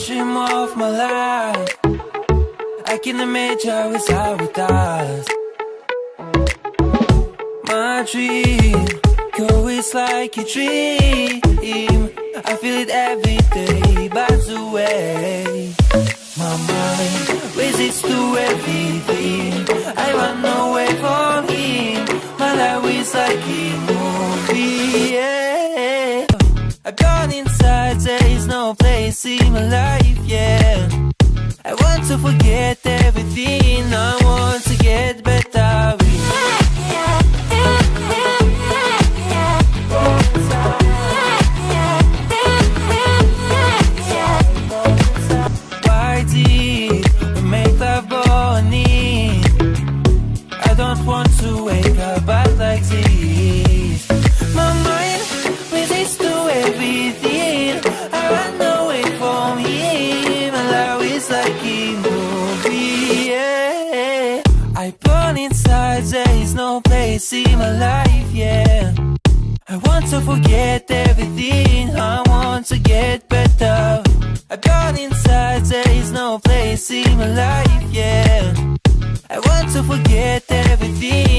dream of my life. I can imagine how it's out with us. My dream, girl, it's like a dream. I feel it every day, by the way. My mind resists to everything. I run away from him. My life is like a movie, yeah. I've gone inside, there is no place in my life, yeah. I want to forget everything, I want to get better with why did we make love burning? I don't want to wake up but like this. My mind resists to everything. I run away from him. My life is like a movie, yeah. I burn inside, there is no place in my life, yeah. I want to forget everything, I want to get better. I burn inside, there is no place in my life, yeah. I want to forget everything.